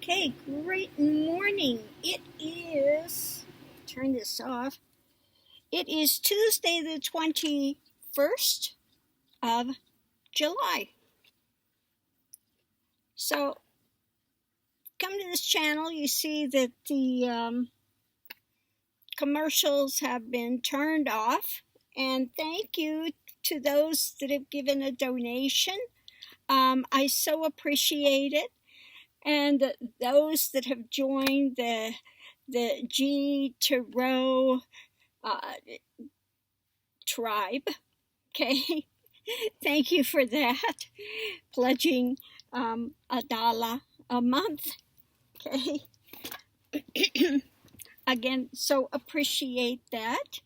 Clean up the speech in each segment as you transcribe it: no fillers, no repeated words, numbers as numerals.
Okay, great morning. It is, turn this off. It is Tuesday, the 21st of July. So, come to this channel, you see that the commercials have been turned off. And thank you to those that have given a donation. I so appreciate it. And those that have joined the G to Row tribe. Okay, thank you for that. Pledging $1 a month. Okay, again, so appreciate that.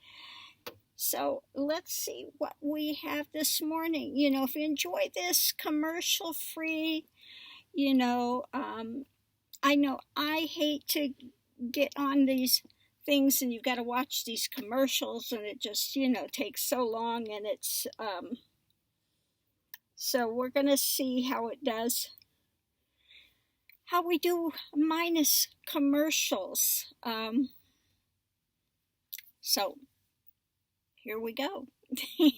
So let's see what we have this morning. If you enjoy this commercial free, I know I hate to get on these things and you've got to watch these commercials and it just takes so long, and it's so we're gonna see how it does, how we do minus commercials. So here we go.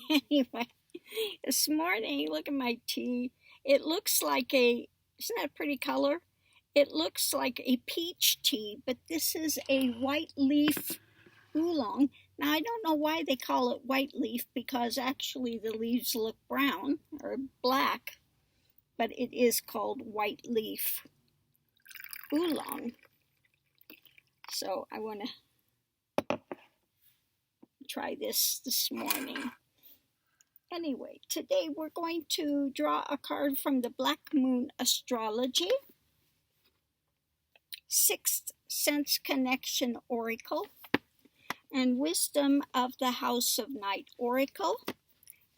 Anyway, this morning, look at my tea. It looks like isn't that a pretty color? It looks like a peach tea, but this is a white leaf oolong. Now, I don't know why they call it white leaf, because actually the leaves look brown or black, but it is called white leaf oolong. So I want to try this morning. Anyway, today we're going to draw a card from the Black Moon Astrology, Sixth Sense Connection Oracle, and Wisdom of the House of Night Oracle.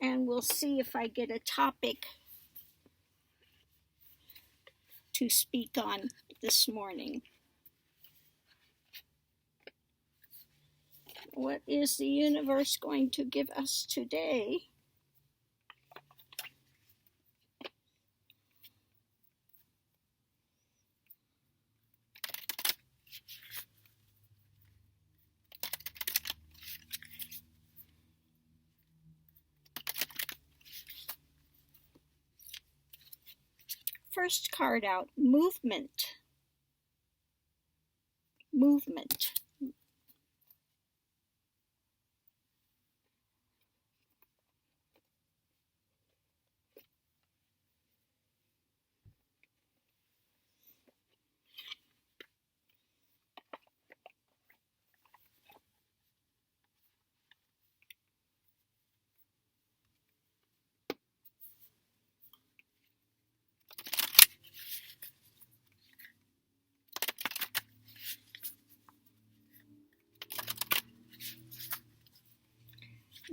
And we'll see if I get a topic to speak on this morning. What is the universe going to give us today? First card out, movement. Movement.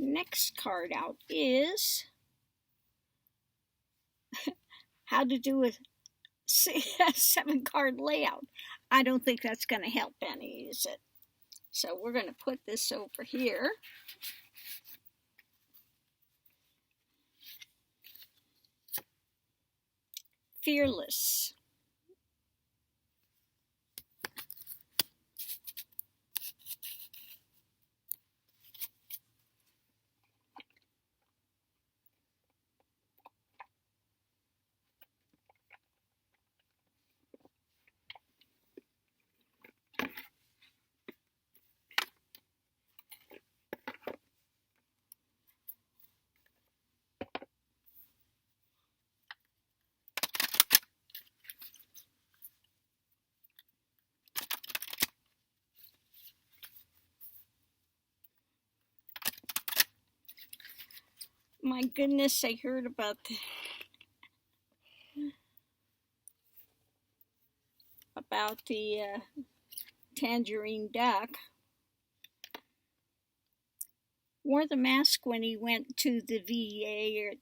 Next card out is how to do a 7-card layout. I don't think that's going to help any, is it? So we're going to put this over here. Fearless. My goodness, I heard about the tangerine duck. Wore the mask when he went to the VA, or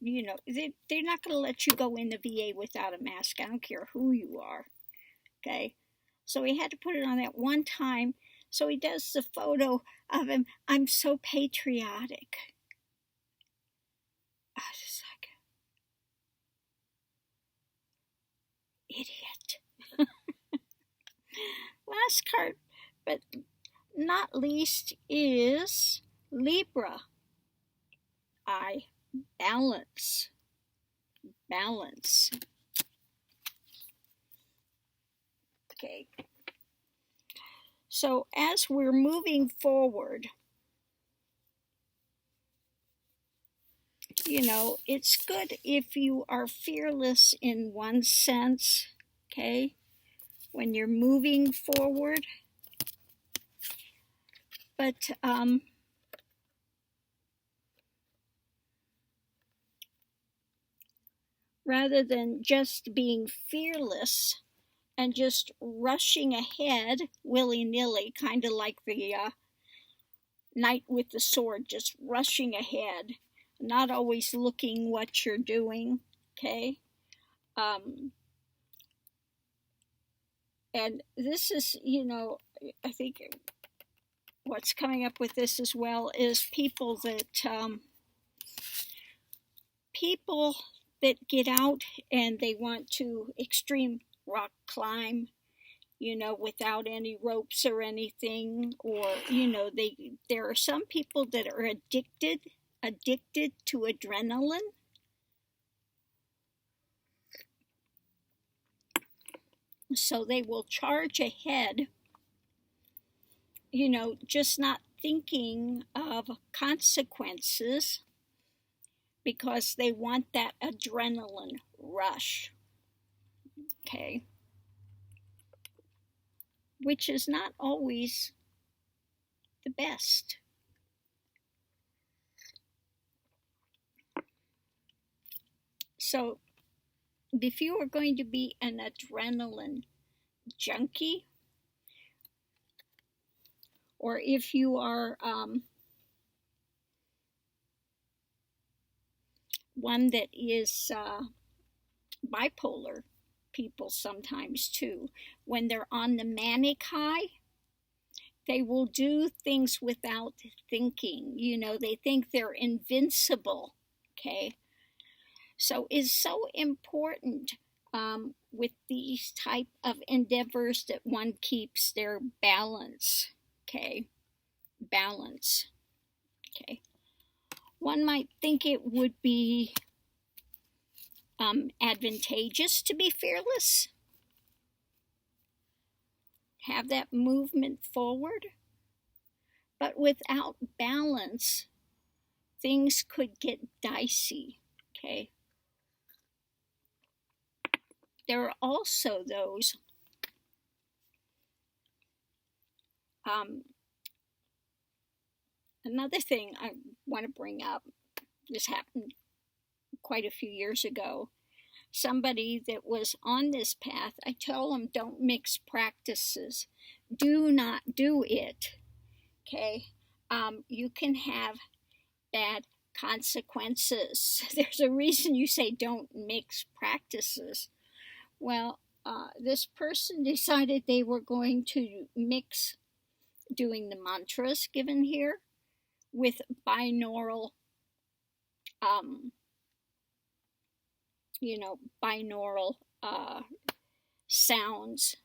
they're not going to let you go in the VA without a mask. I don't care who you are. Okay, so he had to put it on that one time. So he does the photo of him. I'm so patriotic. I was just like, idiot. last card, but not least, is Libra. Balance. Balance. Okay. So as we're moving forward, it's good if you are fearless in one sense, okay, when you're moving forward. But rather than just being fearless and just rushing ahead willy-nilly, kind of like the knight with the sword, just rushing ahead, not always looking what you're doing, okay? And this is, I think what's coming up with this as well is people that get out and they want to extreme rock climb, without any ropes or anything, or there are some people that are addicted to adrenaline. So they will charge ahead, just not thinking of consequences because they want that adrenaline rush, okay? Which is not always the best. So if you are going to be an adrenaline junkie, or if you are one that is bipolar, people sometimes too, when they're on the manic high, they will do things without thinking. They think they're invincible, okay? So it's so important with these type of endeavors that one keeps their balance, okay? Balance, okay? One might think it would be advantageous to be fearless, have that movement forward, but without balance, things could get dicey, okay? There are also those another thing I want to bring up, this happened quite a few years ago. Somebody that was on this path, I tell them, don't mix practices. Do not do it, okay? You can have bad consequences. There's a reason you say don't mix practices. Well, this person decided they were going to mix doing the mantras given here with binaural, binaural sounds.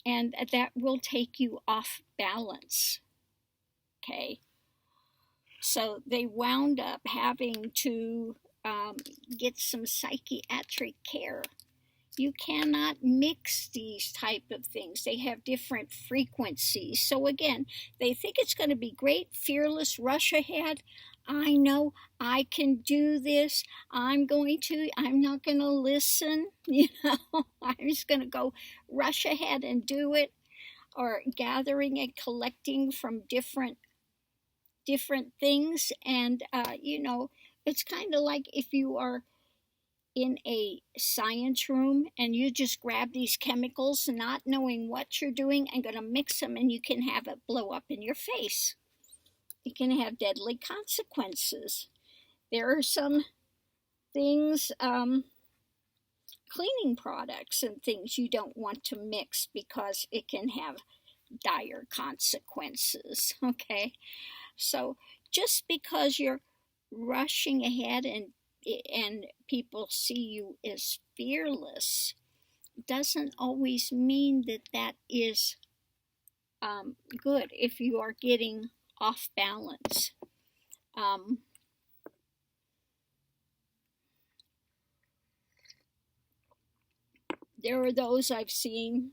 And that will take you off balance, okay? So they wound up having to get some psychiatric care. You cannot mix these type of things. They have different frequencies. So again, they think it's going to be great, fearless, rush ahead. I know I can do this. I'm not going to listen. I'm just going to go rush ahead and do it. Or gathering and collecting from different things. And, it's kind of like if you are in a science room and you just grab these chemicals, not knowing what you're doing, and going to mix them, and you can have it blow up in your face. It can have deadly consequences. There are some things, cleaning products and things you don't want to mix because it can have dire consequences, okay? So just because you're rushing ahead and people see you as fearless, doesn't always mean that that is good if you are getting off balance. There are those I've seen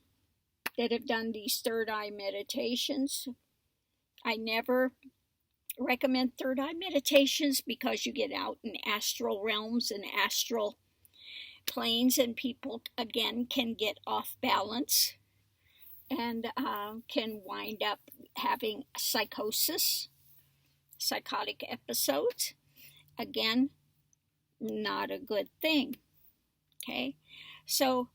that have done these third eye meditations. I never recommend third eye meditations because you get out in astral realms and astral planes, and people again can get off balance and can wind up having psychosis, psychotic episodes. Again, not a good thing. Okay, so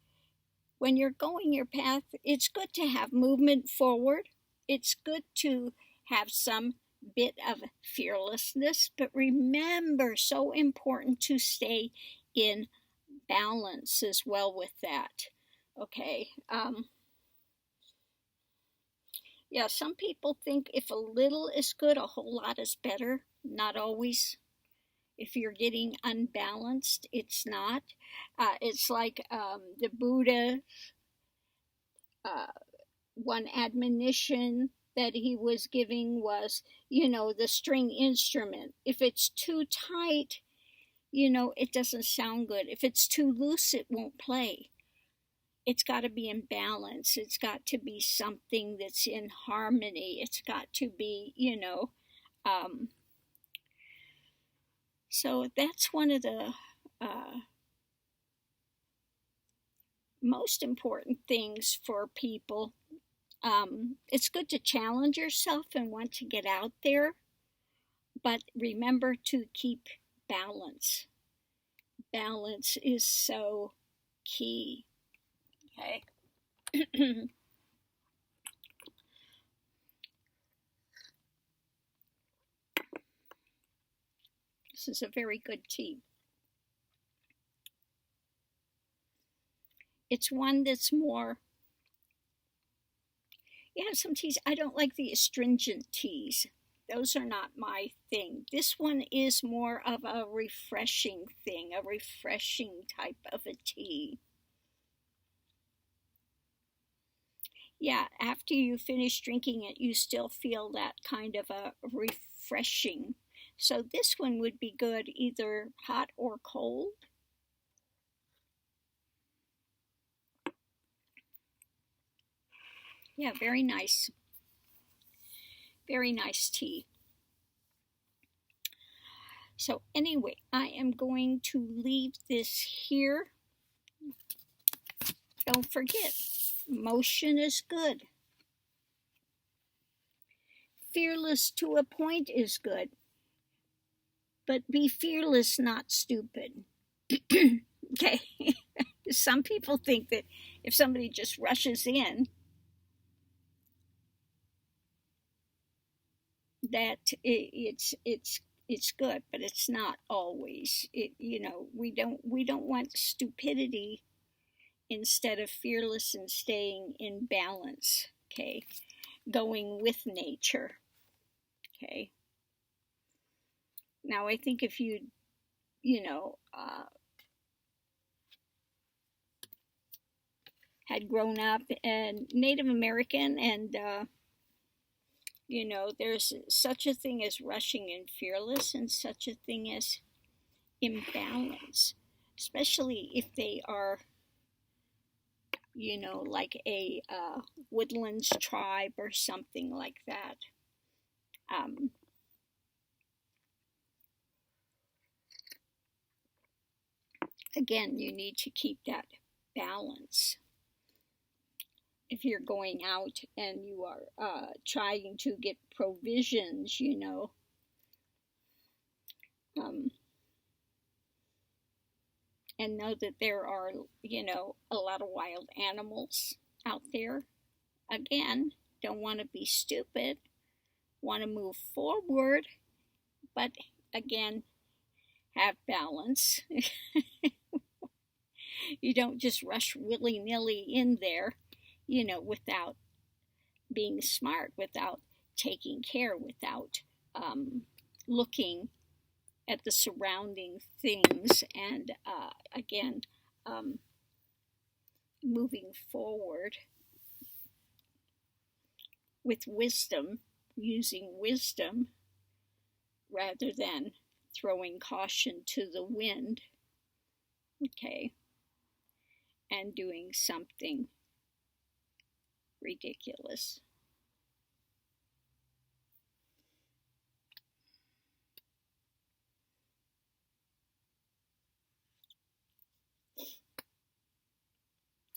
when you're going your path, it's good to have movement forward. It's good to have some bit of fearlessness, but remember, so important to stay in balance as well with that. Okay. Yeah, some people think if a little is good, a whole lot is better. Not always. If you're getting unbalanced, it's not. It's like the Buddha, one admonition that he was giving was, the string instrument. If it's too tight, it doesn't sound good. If it's too loose, it won't play. It's got to be in balance. It's got to be something that's in harmony. It's got to be, so that's one of the most important things for people. It's good to challenge yourself and want to get out there, but remember to keep balance. Balance is so key. Okay. This is a very good tea. It's one that's more, some teas. I don't like the astringent teas. Those are not my thing. This one is more of a refreshing thing, a refreshing type of a tea. Yeah, after you finish drinking it, you still feel that kind of a refreshing. So this one would be good either hot or cold. Yeah, very nice. Very nice tea. So anyway, I am going to leave this here. Don't forget, motion is good. Fearless to a point is good. But be fearless, not stupid. Okay? Some people think that if somebody just rushes in, that it's good, but it's not always. We don't want stupidity instead of fearless and staying in balance. Okay, going with nature. Okay. Now I think if you had grown up and Native American and there's such a thing as rushing and fearless and such a thing as imbalance, especially if they are, like a woodlands tribe or something like that. Again, you need to keep that balance. If you're going out and you are trying to get provisions, and know that there are, a lot of wild animals out there. Again, don't want to be stupid, want to move forward, but again, have balance. You don't just rush willy-nilly in there, without being smart, without taking care, without looking at the surrounding things, and again, moving forward with wisdom, using wisdom rather than throwing caution to the wind, okay, and doing something ridiculous.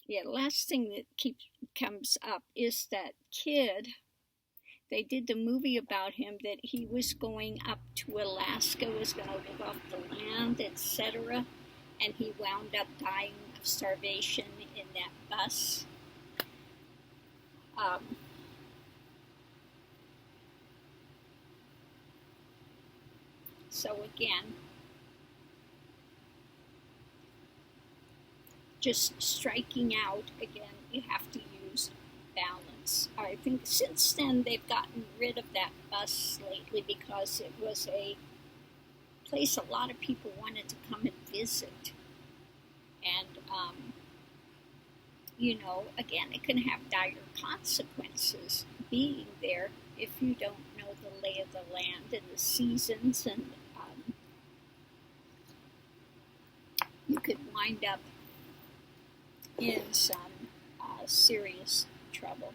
Yeah, last thing that comes up is that kid. They did the movie about him that he was going up to Alaska, was going to live off the land, etc. And he wound up dying of starvation in that bus. So again, just striking out, again, you have to use balance. I think since then they've gotten rid of that bus lately because it was a place a lot of people wanted to come and visit. And, again, it can have dire consequences being there if you don't know the lay of the land and the seasons, and you could wind up in some serious trouble.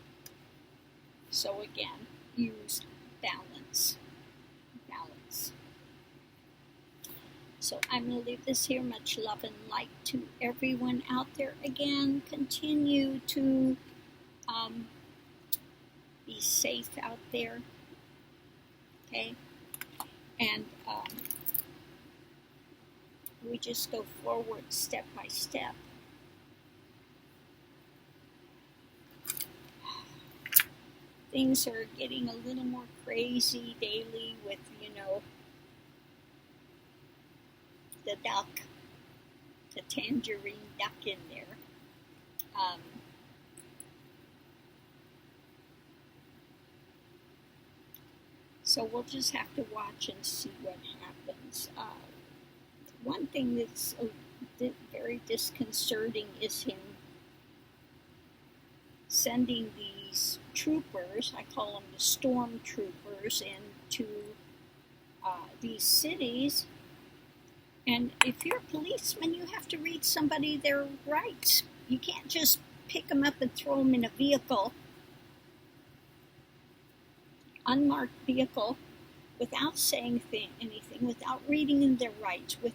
So again, use balance. So I'm going to leave this here. Much love and light to everyone out there. Again, continue to be safe out there. Okay? And we just go forward step by step. Things are getting a little more crazy daily with, the duck, the tangerine duck in there. So we'll just have to watch and see what happens. One thing that's very disconcerting is him sending these troopers, I call them the storm troopers, into these cities. And if you're a policeman, you have to read somebody their rights. You can't just pick them up and throw them in a vehicle, unmarked vehicle, without saying anything, without reading them their rights, with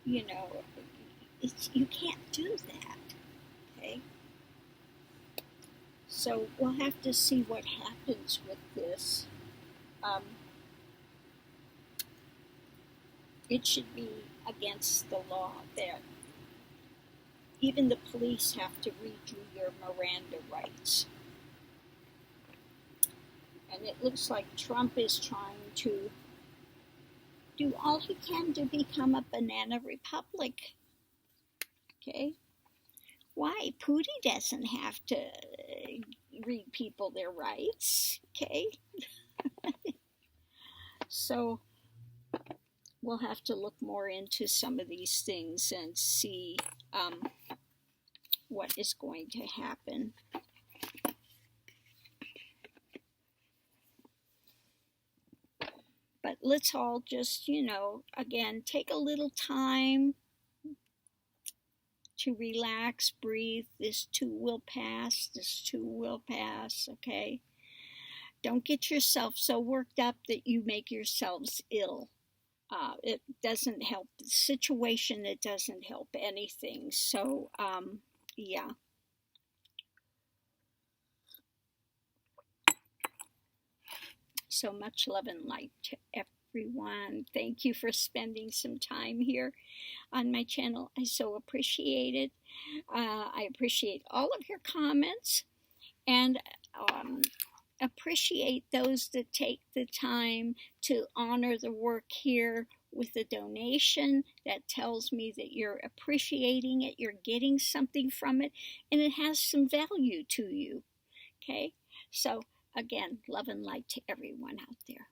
you can't do that, okay? So we'll have to see what happens with this. It should be against the law that even the police have to read you your Miranda rights. And it looks like Trump is trying to do all he can to become a banana republic. Okay? Why? Pootie doesn't have to read people their rights. Okay? So we'll have to look more into some of these things and see what is going to happen. But let's all just, again, take a little time to relax, breathe. This too will pass. This too will pass, okay? Don't get yourself so worked up that you make yourselves ill. It doesn't help the situation. It doesn't help anything. So, yeah. So much love and light to everyone. Thank you for spending some time here on my channel. I so appreciate it. I appreciate all of your comments, and appreciate those that take the time to honor the work here with a donation that tells me that you're appreciating it, you're getting something from it, and it has some value to you. Okay? So, again, love and light to everyone out there.